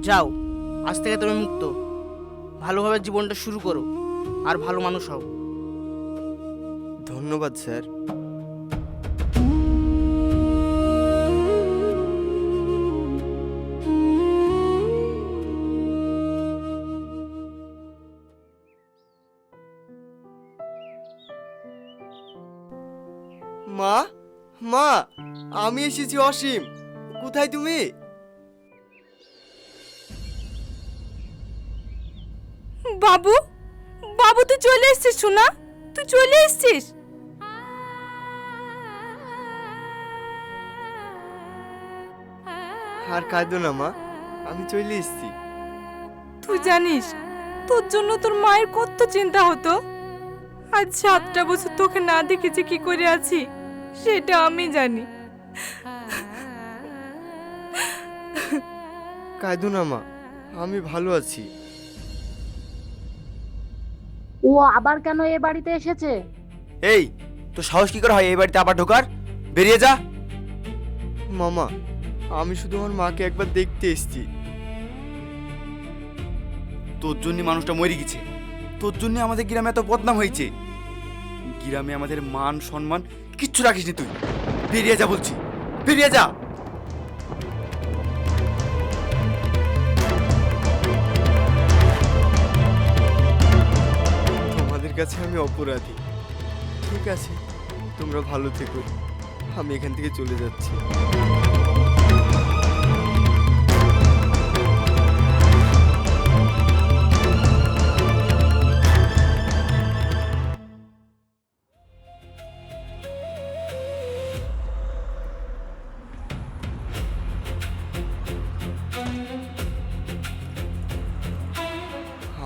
যাও, আজ থেকে তুমি মুক্ত। ভালোভাবে জীবনটা শুরু করো আর ভালো মানুষ হও। ধন্যবাদ স্যার। মা, মা, আমি এসেছি। অসীম, কোথায় তুমি? বাবু, বাবু তুই চলে এসেছিস সোনা, তুই চলে এসেছিস। আর কাঁদো না মা, আমি চলে এসেছি। তুই জানিস তোর জন্য তোর মায়ের কত চিন্তা হতো। আজ 7টা বছর তোকে না দেখেছি কি করে আছি সেটা আমি জানি। কাঁদো না মা, আমি ভালো আছি। ও আবার কেন এ বাড়িতে এসেছে? এই, তো সাহস কি করে হয় এই বাড়িতে আবার ঢোকার? বেরিয়ে যা। মামা, আমি শুধু আমার মাকে একবার দেখতে এসেছি। তোর জন্য মানুষটা মরে গেছে, তোর জন্য আমাদের গ্রামে এত বদনাম হয়েছে। গ্রামে আমাদের মান সম্মান কিচ্ছু রাখিসনি তুই। বেরিয়ে যা বলছি, বেরিয়ে যা। তোমাদের কাছে আমি অপরাধী। ঠিক আছে, তোমরা ভালো থেকো, আমি এখান থেকে চলে যাচ্ছি।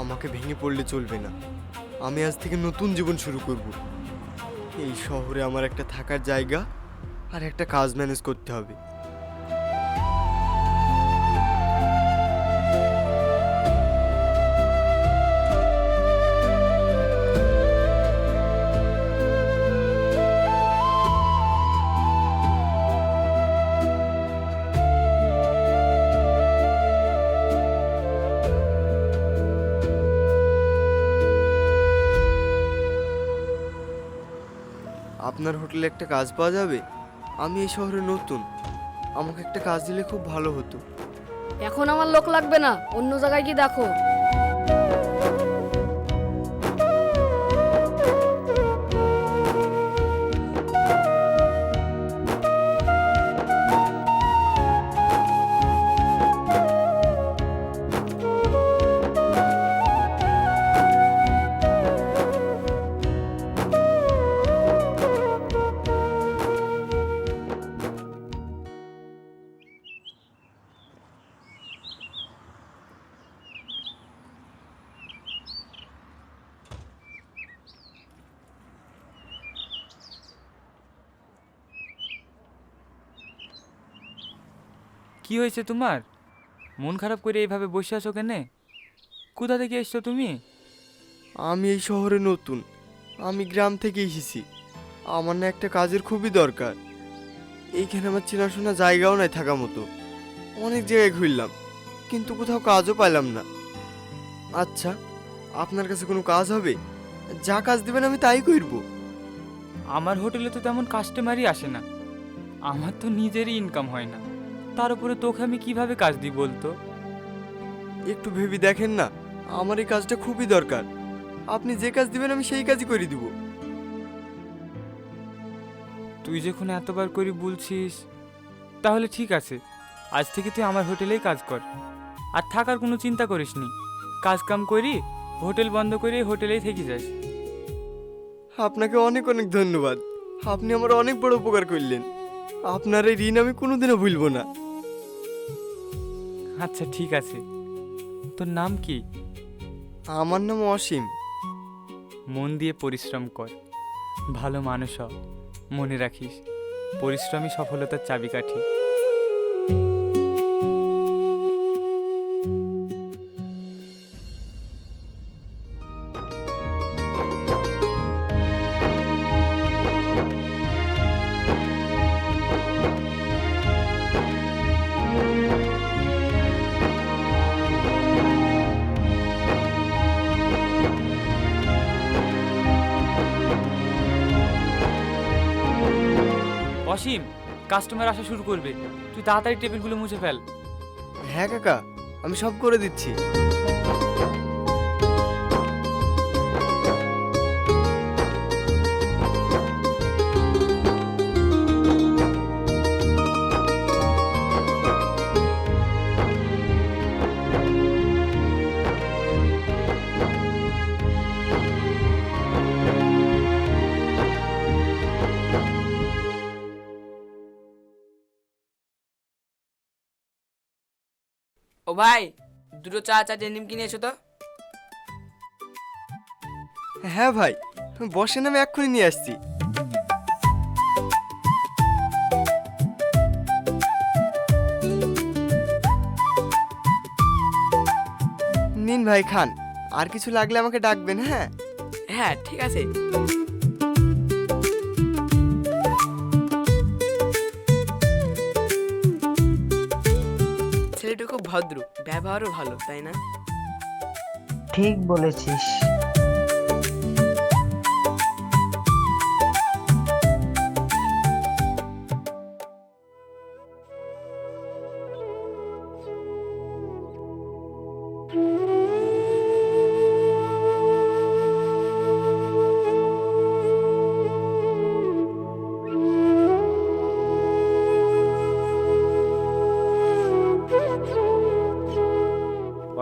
আমাকে ভেঙে পড়লে চলবে না। আমি আজ থেকে নতুন জীবন শুরু করব। এই শহরে আমার একটা থাকার জায়গা আর একটা কাজ ম্যানেজ করতে হবে। আপনার হোটেলে একটা কাজ পাওয়া যাবে? আমি এই শহরে নতুন, আমাকে একটা কাজ দিলে খুব ভালো হতো। এখন আমার লোক লাগবে না, অন্য জায়গায় কি দেখো। কি হয়েছে তোমার? মন খারাপ করে এইভাবে বসে আছো কেনে? কোথা থেকে এসছো তুমি? আমি এই শহরে নতুন, আমি গ্রাম থেকে এসেছি। আমার না একটা কাজের খুবই দরকার। এইখানে আমার চেনাশোনা জায়গাও নাই থাকার মতো। অনেক জায়গায় ঘুরলাম, কিন্তু কোথাও কাজও পাইলাম না। আচ্ছা, আপনার কাছে কোনো কাজ হবে? যা কাজ দিবেন আমি তাই করব। আমার হোটেলে তো তেমন কাস্টমারই আসে না, আমার তো নিজেরই ইনকাম হয় না, তার উপরে তোকে আমি কিভাবে কাজ দিই বলতো? একটু ভেবে দেখেন না, আমার এই কাজটা খুবই দরকার। আপনি যে কাজ দিবেন আমি সেই কাজই করে দিব। তুই যখন এতবার করে বলছিস তাহলে ঠিক আছে, আজ থেকে তুই আমার হোটেলেই কাজ কর, আর থাকার কোনো চিন্তা করিস নি। কাজ কাম করি, হোটেল বন্ধ করে এই হোটেলেই থেকে যাস। আপনাকে অনেক অনেক ধন্যবাদ। আপনি আমার অনেক বড় উপকার করলেন। আপনার এই ঋণ আমি কোনোদিনও ভুলবো না। আচ্ছা ঠিক আছে, তোর নাম কি? আমার নাম অসীম। মন দিয়ে পরিশ্রম কর, ভালো মানুষ হ। মনে রাখিস, পরিশ্রমই সফলতার চাবিকাঠি। অসীম, কাস্টমার আসা শুরু করবে, তুই তাড়াতাড়ি টেবিলগুলো মুছে ফেল। হ্যাঁ কাকা, আমি সব করে দিচ্ছি। ও ভাই, দুটো চা চারটে নিমকি নিয়ে এসো তো। হ্যাঁ ভাই, বসেন, আমি এক্ষুনি নিয়ে আসছি। নিন ভাই খান, আর কিছু লাগলে আমাকে ডাকবেন। হ্যাঁ হ্যাঁ ঠিক আছে। ছেলেটা খুব ভদ্র, ব্যবহারও ভালো, তাই না? ঠিক বলেছিস।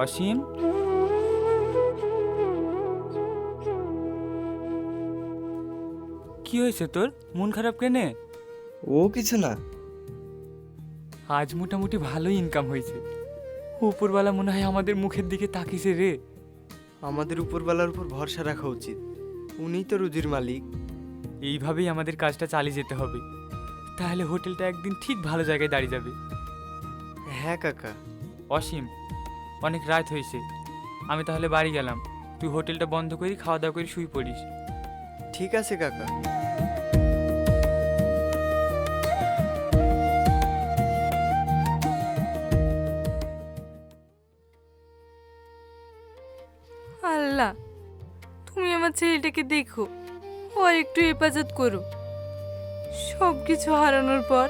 অসীম, কি হয়েছে তোর? মন খারাপ কেনে? ও কিছু না। আজ মোটামুটি ভালোই ইনকাম হয়েছে। উপরওয়ালা মনে হয় আমাদের মুখের দিকে তাকিয়েছে রে। আমাদের উপরওয়ালার উপর ভরসা রাখা উচিত, উনিই তো রুজির মালিক। এইভাবেই আমাদের কাজটা চালিয়ে যেতে হবে, তাহলে হোটেলটা একদিন ঠিক ভালো জায়গায় দাঁড়িয়ে যাবে। হ্যাঁ কাকা। অসীম, অনেক রাত হয়েছে, আমি তাহলে বাড়ি গেলাম। তুই হোটেলটা বন্ধ করি, খাওয়া দাওয়া করে শুয়ে পড়িস। ঠিক আছে কাকা। আল্লাহ, তুমি আমার ছেলেটাকে দেখো, ওর একটু হেফাজত করো। সব কিছু হারানোর পর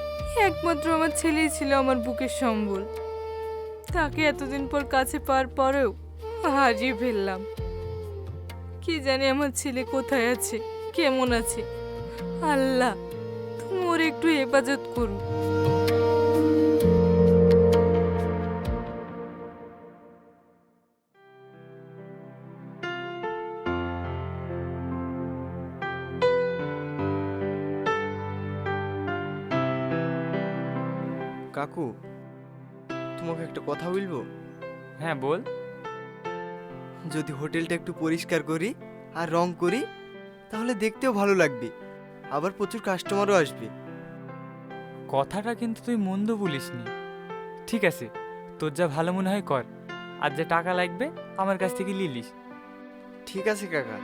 একমাত্র আমার ছেলেই ছিল আমার বুকের সম্বল। তাকে এতদিন পর কাছে পাওয়ার পরেও হারিয়ে ফেললাম। কি জানি আমার ছেলে কোথায় আছে, কেমন আছে। আল্লাহ, তুমি ওর একটু হেফাজত করো। কাকু, তোমাকে একটা কথা বলবো? হ্যাঁ বল। যদি হোটেলটা একটু পরিষ্কার করি আর রং করি, তাহলে দেখতেও ভালো লাগবে, আবার প্রচুর কাস্টমারও আসবে। কথাটা কিন্তু তুই মন্দ বলিসনি। ঠিক আছে, তোর যা ভালো মনে হয় কর, আর যা টাকা লাগবে আমার কাছ থেকে লিলিস। ঠিক আছে কাকা।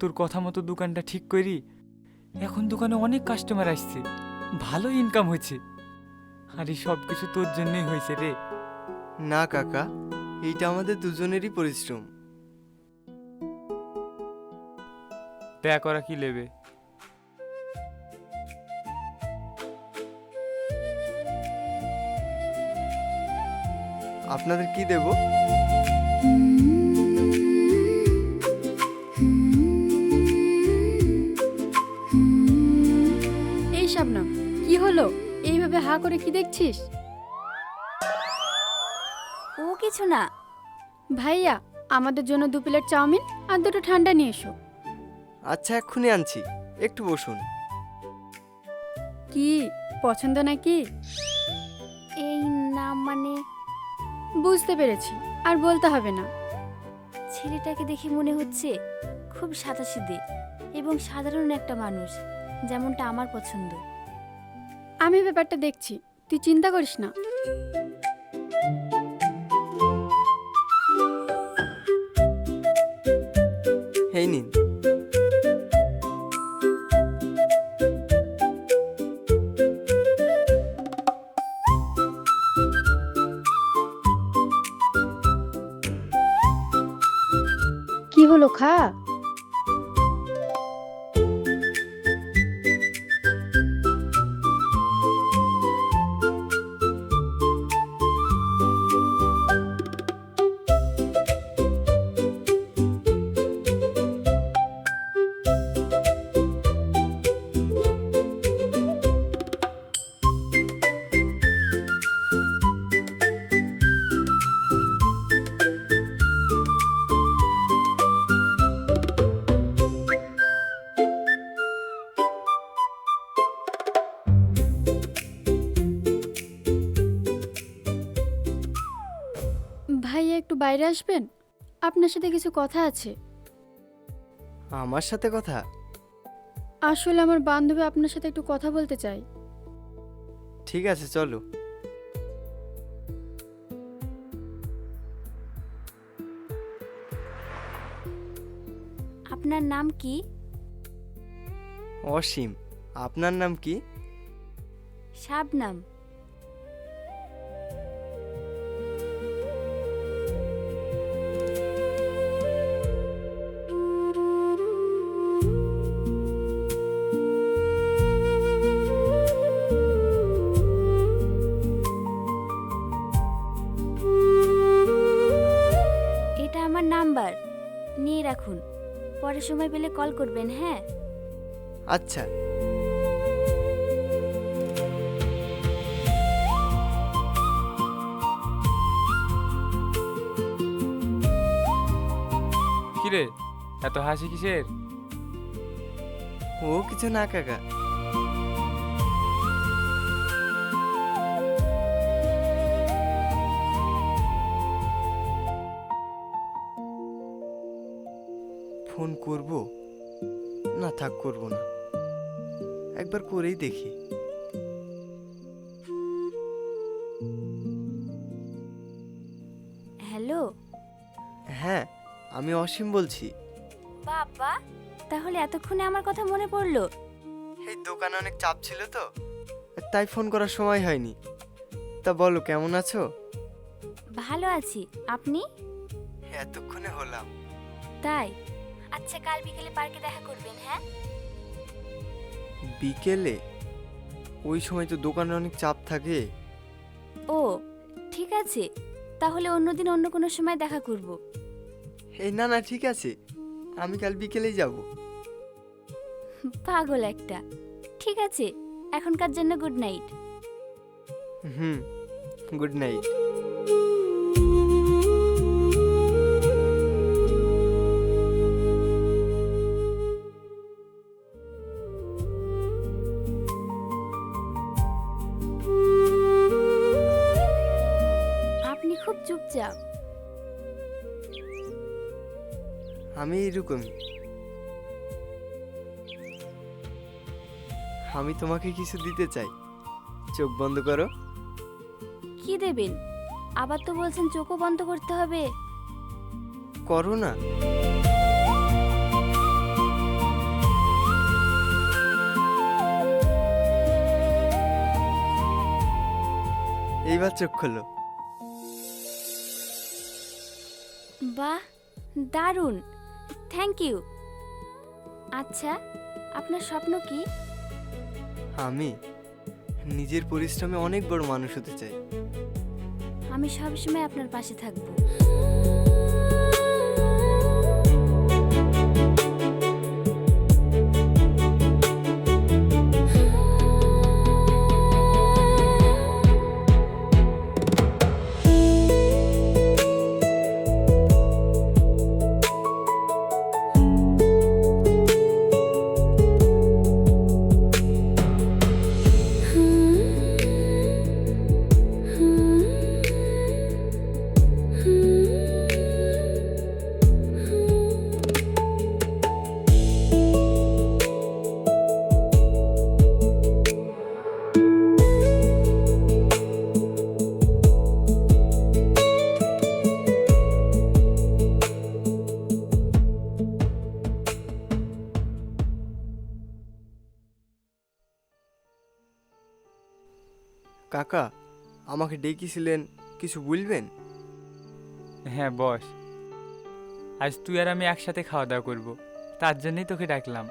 তোর কথা মতো দোকানটা ঠিক করি, এখন দোকানে অনেক কাস্টমার আসছে, ভালো ইনকাম হয়েছে। আর এই সব কিছু তোর জন্যই হয়েছে রে। না কাকা, এইটা আমাদের দুজনেরই পরিশ্রম। দয়া করা কি নেবে? আপনাদের কি দেব? এই শাবনাম, কি হলো? এইভাবে হা করে কি দেখছিস? ও কিছু না। ভাইয়া, আমাদের জন্য 2 প্লেট চাউমিন আর 2টো ঠান্ডা নিয়ে এসো। আচ্ছা এক্ষুনি আনছি, একটু বসুন। কি পছন্দ নাকি? এই না মানে, বুঝতে পেরেছি, আর বলতে হবে না। ছেলেটাকে দেখে মনে হচ্ছে খুব সাদাসিধে এবং সাধারণ একটা মানুষ, যেমনটা আমার পছন্দ। আমি ব্যাপারটা দেখছি, তুই চিন্তা করিস না। এই নিন। কি হলো খা? ভাইয়া একটু বাইরে আসবেন, আপনার সাথে কিছু কথা আছে। আমার সাথে কথা? আসলে আমার বান্ধবী আপনার সাথে একটু কথা বলতে চাই। ঠিক আছে, চলো। আপনার নাম কি? অসীম। আপনার নাম কি? শাবনাম। এটা আমার নাম্বার, নিয়ে রাখুন। পরে সময় পেলে কল করবেন, হ্যাঁ? আচ্ছা। কিরে, এত হাসি কিসের? ও কিছু না কাকা। ফোন করব না, থাক করব না, একবার করেই দেখি। হ্যালো। হ্যাঁ, আমি অসীম বলছি। বাবা, তাহলে এতক্ষণে আমার কথা মনে পড়লো? এই দোকানে অনেক চাপ ছিল তো, তাই ফোন করার সময় হয়নি। তা বলো, কেমন আছো? ভালো আছি, আপনি? এতক্ষণে হলাম। তাই? আচ্ছা, কাল বিকেলে পার্কে দেখা করবেন, হ্যাঁ? বিকেলে? ওই সময় তো দোকানে অনেক চাপ থাকে। ও ঠিক আছে, তাহলে অন্যদিন অন্য কোনো সময় দেখা করব। এই না না, ঠিক আছে, আমি কাল বিকেলেই যাব। পাগল একটা। ঠিক আছে, এখনকার জন্য গুড নাইট। হুম, গুড নাইট। আপনি খুব চুপচাপ। আমি এরকমই। আমি তোমাকে কিছু দিতে চাই, চোখ বন্ধ করো। কি দেবেন? আবার তো বলছেন চোখও বন্ধ করতে হবে। করো না। এইবার চোখ খোলো। বাহ, দারুণ, থ্যাংক ইউ। আচ্ছা, আপনার স্বপ্ন কি? আমি নিজের পরিশ্রমে অনেক বড় মানুষ হতে চাই। আমি সবসময় আপনার পাশে থাকবো। কাকা, আমাকে ডেকেছিলেন, কিছু বলবেন? হ্যাঁ বস, আজ তুই আর আমি একসাথে খাওয়া দাওয়া করবো, তার জন্যই তোকে ডাকলাম।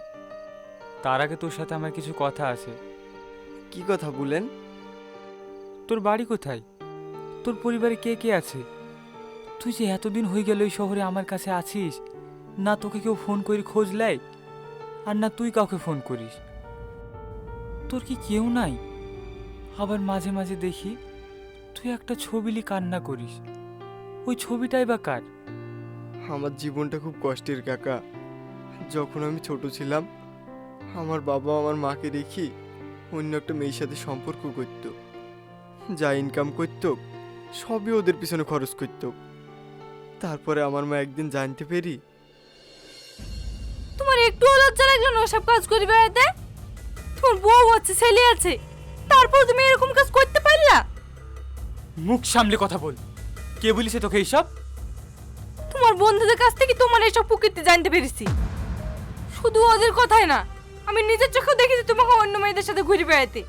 তার আগে তোর সাথে আমার কিছু কথা আছে। কি কথা বলেন? তোর বাড়ি কোথায়? তোর পরিবারে কে কে আছে? তুই যে এতদিন হয়ে গেল এই শহরে আমার কাছে আছিস, না তোকে কেউ ফোন করে খোঁজ নেয়, আর না তুই কাউকে ফোন করিস। তোর কি কেউ নাই? আবার মাঝে মাঝে দেখি তুই একটা ছবিলি কান্না করিস, ওই ছবিটাই বা কার? আমার জীবনটা খুব কষ্টের কাকা। যখন আমি ছোট ছিলাম, আমার বাবা আমার মাকে রেখে অন্য একটা মেয়ের সাথে সম্পর্ক করত। যা ইনকাম করত সবই ওদের পিছনে খরচ করত। তারপরে আমার মা একদিন জানতে পেরি। তোমার একটু লজ্জা লাগলো না ওসব কাজ করি বেড়াতে? তোমার বউ আছে, ছেলে আছে, তারপর তুমি এরকম কাজ করতে পারলা? মুখ সামলে কথা বল। কে বলিছে তোকে এইসব? তোমার বন্ধুদের কাছ থেকে তোমার এসব প্রকৃতি জানতে পেরেছি। শুধু ওদের কথাই না, আমি নিজের চোখেও দেখেছি তোমাকে অন্য মেয়েদের সাথে ঘুরে বেড়াতে।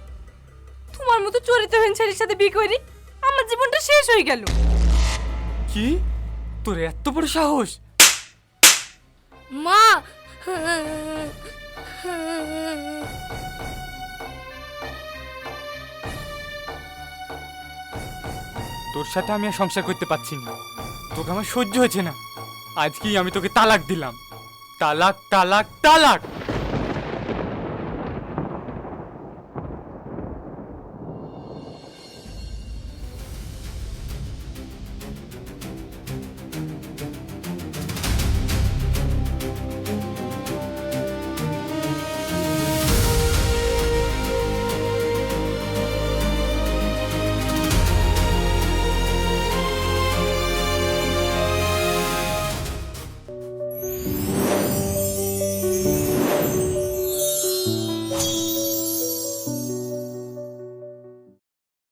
তোমার মতো চরিত্রহীন ছেলের সাথে বিয়ে করি আমার জীবনটা শেষ হয়ে গেল। কি? তোর এত বড় সাহস? মা, তোর সাথে আমি আর সংসার করতে পারছি না, তোকে আমার সহ্য হয়েছে না। আজকেই আমি তোকে তালাক দিলাম। তালাক, তালাক, তালাক।